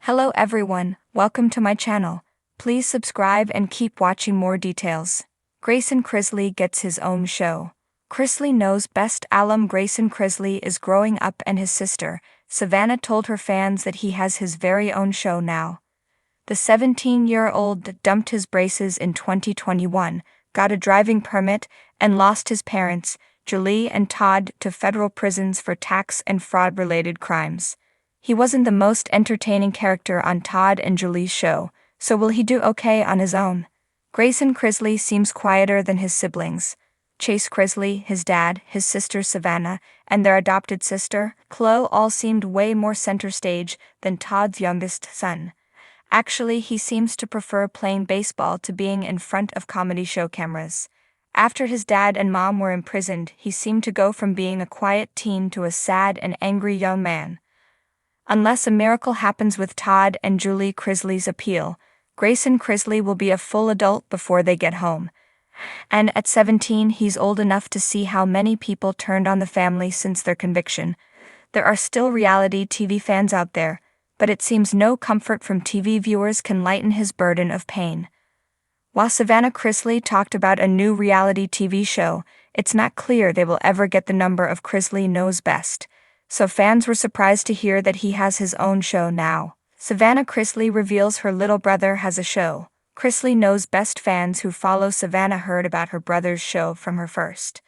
Hello everyone, welcome to my channel. Please subscribe and keep watching more details. Grayson Chrisley gets his own show. Chrisley knows best. Alum Grayson Chrisley is growing up and his sister, Savannah, told her fans that he has his very own show now. The 17-year-old dumped his braces in 2021, got a driving permit, and lost his parents, Julie and Todd, to federal prisons for tax and fraud-related crimes. He wasn't the most entertaining character on Todd and Julie's show, so will he do okay on his own? Grayson Chrisley seems quieter than his siblings. Chase Chrisley, his dad, his sister Savannah, and their adopted sister, Chloe, all seemed way more center stage than Todd's youngest son. Actually, he seems to prefer playing baseball to being in front of comedy show cameras. After his dad and mom were imprisoned, he seemed to go from being a quiet teen to a sad and angry young man. Unless a miracle happens with Todd and Julie Chrisley's appeal, Grayson Chrisley will be a full adult before they get home. And at 17, he's old enough to see how many people turned on the family since their conviction. There are still reality TV fans out there, but it seems no comfort from TV viewers can lighten his burden of pain. While Savannah Chrisley talked about a new reality TV show, it's not clear they will ever get the number of Chrisley Knows Best, so fans were surprised to hear that he has his own show now. Savannah Chrisley reveals her little brother has a show. Chrisley Knows Best fans who follow Savannah heard about her brother's show from her first.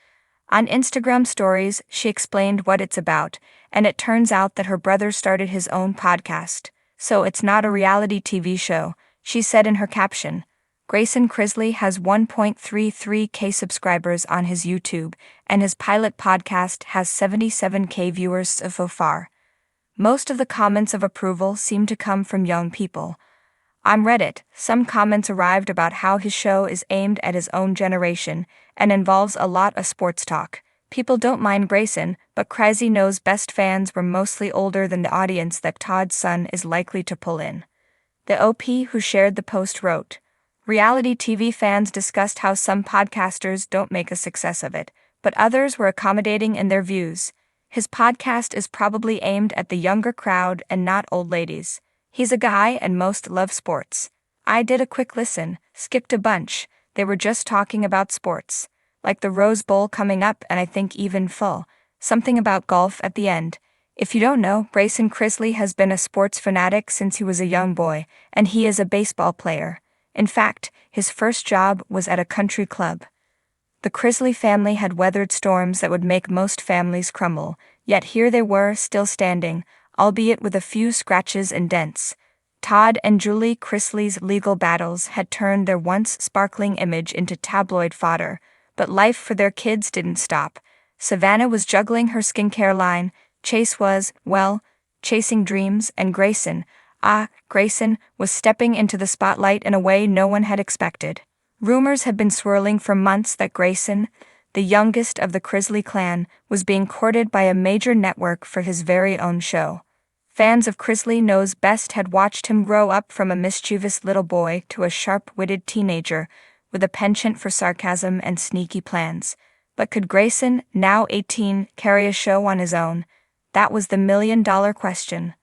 On Instagram stories, she explained what it's about, and it turns out that her brother started his own podcast, so it's not a reality TV show, she said in her caption. Grayson Chrisley has 1.33k subscribers on his YouTube, and his pilot podcast has 77k viewers so far. Most of the comments of approval seem to come from young people. On Reddit, some comments arrived about how his show is aimed at his own generation and involves a lot of sports talk. People don't mind Grayson, but Chrisley Knows Best fans were mostly older than the audience that Todd's son is likely to pull in. The OP who shared the post wrote, "Reality TV fans discussed how some podcasters don't make a success of it, but others were accommodating in their views. His podcast is probably aimed at the younger crowd and not old ladies. He's a guy and most love sports. I did a quick listen, skipped a bunch, they were just talking about sports. Like the Rose Bowl coming up and I think even full. Something about golf at the end. If you don't know, Grayson Chrisley has been a sports fanatic since he was a young boy, and he is a baseball player. In fact, his first job was at a country club. The Chrisley family had weathered storms that would make most families crumble, yet here they were, still standing, albeit with a few scratches and dents. Todd and Julie Chrisley's legal battles had turned their once sparkling image into tabloid fodder, but life for their kids didn't stop. Savannah was juggling her skincare line, Chase was, well, chasing dreams, and Grayson, Grayson, was stepping into the spotlight in a way no one had expected. Rumors had been swirling for months that Grayson, the youngest of the Chrisley clan, was being courted by a major network for his very own show. Fans of Chrisley Knows Best had watched him grow up from a mischievous little boy to a sharp-witted teenager with a penchant for sarcasm and sneaky plans. But could Grayson, now 18, carry a show on his own? That was the million-dollar question.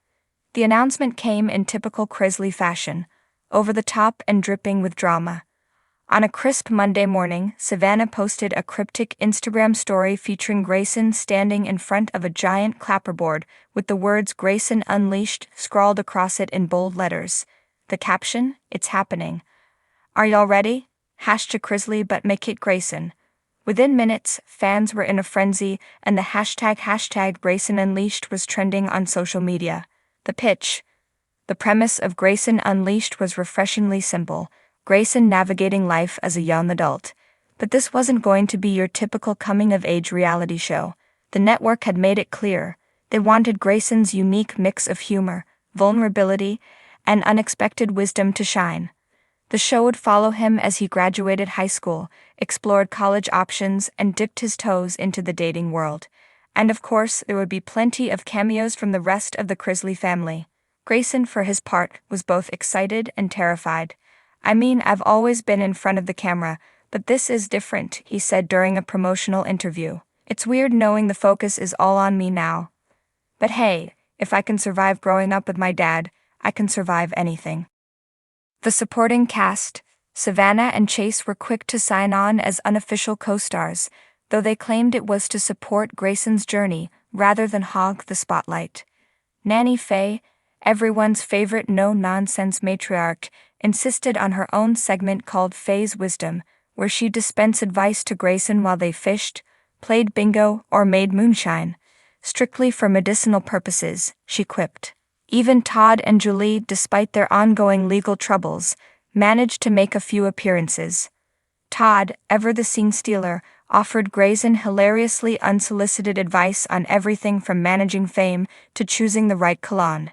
The announcement came in typical Chrisley fashion, over the top and dripping with drama. On a crisp Monday morning, Savannah posted a cryptic Instagram story featuring Grayson standing in front of a giant clapperboard with the words "Grayson Unleashed" scrawled across it in bold letters. The caption, "It's happening. Are y'all ready? #Chrisley but make it Grayson." Within minutes, fans were in a frenzy, and the hashtag Grayson Unleashed was trending on social media. The pitch. The premise of Grayson Unleashed was refreshingly simple. Grayson navigating life as a young adult. But this wasn't going to be your typical coming-of-age reality show. The network had made it clear. They wanted Grayson's unique mix of humor, vulnerability, and unexpected wisdom to shine. The show would follow him as he graduated high school, explored college options, and dipped his toes into the dating world. And of course, there would be plenty of cameos from the rest of the Chrisley family. Grayson, for his part, was both excited and terrified. "I mean, I've always been in front of the camera, but this is different," he said during a promotional interview. "It's weird knowing the focus is all on me now. But hey, if I can survive growing up with my dad, I can survive anything. The supporting cast, Savannah and Chase, were quick to sign on as unofficial co-stars, though they claimed it was to support Grayson's journey rather than hog the spotlight. Nanny Faye, everyone's favorite no-nonsense matriarch, insisted on her own segment called Faye's Wisdom, where she dispensed advice to Grayson while they fished, played bingo, or made moonshine. Strictly for medicinal purposes, she quipped. Even Todd and Julie, despite their ongoing legal troubles, managed to make a few appearances. Todd, ever the scene stealer, offered Grayson hilariously unsolicited advice on everything from managing fame to choosing the right cologne.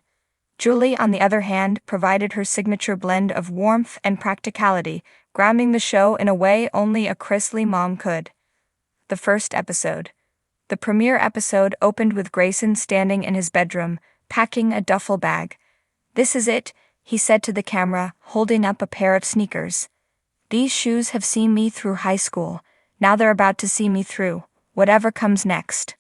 Julie, on the other hand, provided her signature blend of warmth and practicality, grounding the show in a way only a Chrisley mom could. The first episode. The premiere episode opened with Grayson standing in his bedroom, packing a duffel bag. "This is it," he said to the camera, holding up a pair of sneakers. "These shoes have seen me through high school. Now they're about to see me through whatever comes next."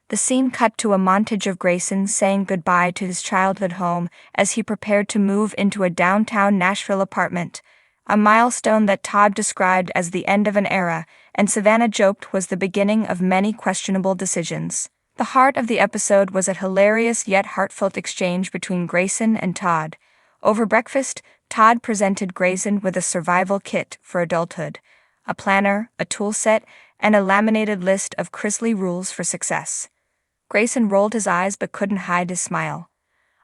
The scene cut to a montage of Grayson saying goodbye to his childhood home as he prepared to move into a downtown Nashville apartment, a milestone that Todd described as the end of an era, and Savannah joked was the beginning of many questionable decisions. The heart of the episode was a hilarious yet heartfelt exchange between Grayson and Todd. Over breakfast, Todd presented Grayson with a survival kit for adulthood, a planner, a tool set, and a laminated list of Chrisley rules for success. Grayson rolled his eyes but couldn't hide his smile.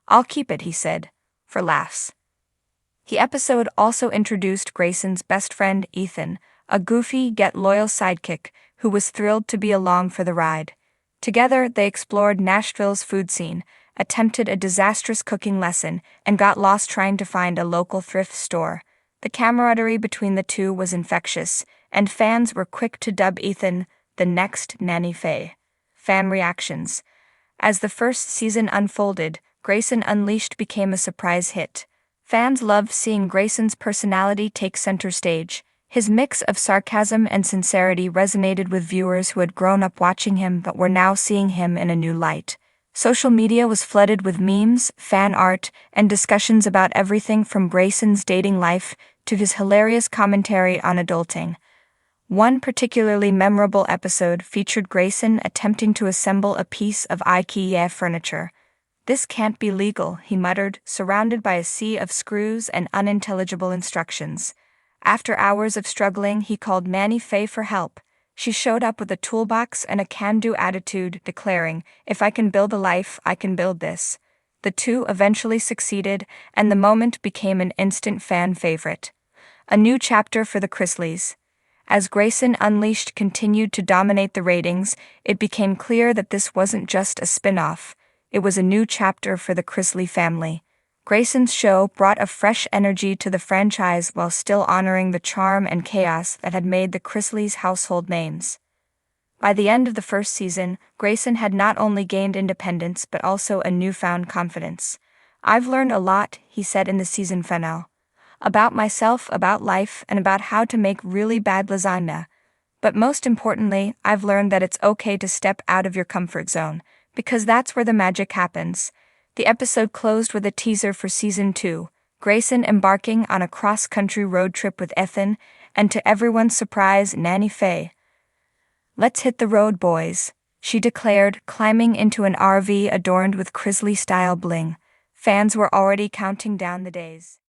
"I'll keep it," he said, for laughs. The episode also introduced Grayson's best friend, Ethan, a goofy yet loyal sidekick who was thrilled to be along for the ride. Together, they explored Nashville's food scene, attempted a disastrous cooking lesson, and got lost trying to find a local thrift store. The camaraderie between the two was infectious, and fans were quick to dub Ethan the next Nanny Faye. Fan reactions. As the first season unfolded, Grayson Unleashed became a surprise hit. Fans loved seeing Grayson's personality take center stage. His mix of sarcasm and sincerity resonated with viewers who had grown up watching him but were now seeing him in a new light. Social media was flooded with memes, fan art, and discussions about everything from Grayson's dating life to his hilarious commentary on adulting. One particularly memorable episode featured Grayson attempting to assemble a piece of IKEA furniture. "This can't be legal," he muttered, surrounded by a sea of screws and unintelligible instructions. After hours of struggling, he called Nanny Faye for help. She showed up with a toolbox and a can-do attitude, declaring, "If I can build a life, I can build this." The two eventually succeeded, and the moment became an instant fan favorite. A new chapter for the Chrisleys. As Grayson Unleashed continued to dominate the ratings, it became clear that this wasn't just a spin-off. It was a new chapter for the Chrisley family. Grayson's show brought a fresh energy to the franchise while still honoring the charm and chaos that had made the Chrisleys household names. By the end of the first season, Grayson had not only gained independence but also a newfound confidence. "I've learned a lot," he said in the season finale. "About myself, about life, and about how to make really bad lasagna. But most importantly, I've learned that it's okay to step out of your comfort zone, because that's where the magic happens." The episode closed with a teaser for Season 2, Grayson embarking on a cross-country road trip with Ethan, and to everyone's surprise, Nanny Faye. "Let's hit the road, boys," she declared, climbing into an RV adorned with Chrisley-style bling. Fans were already counting down the days.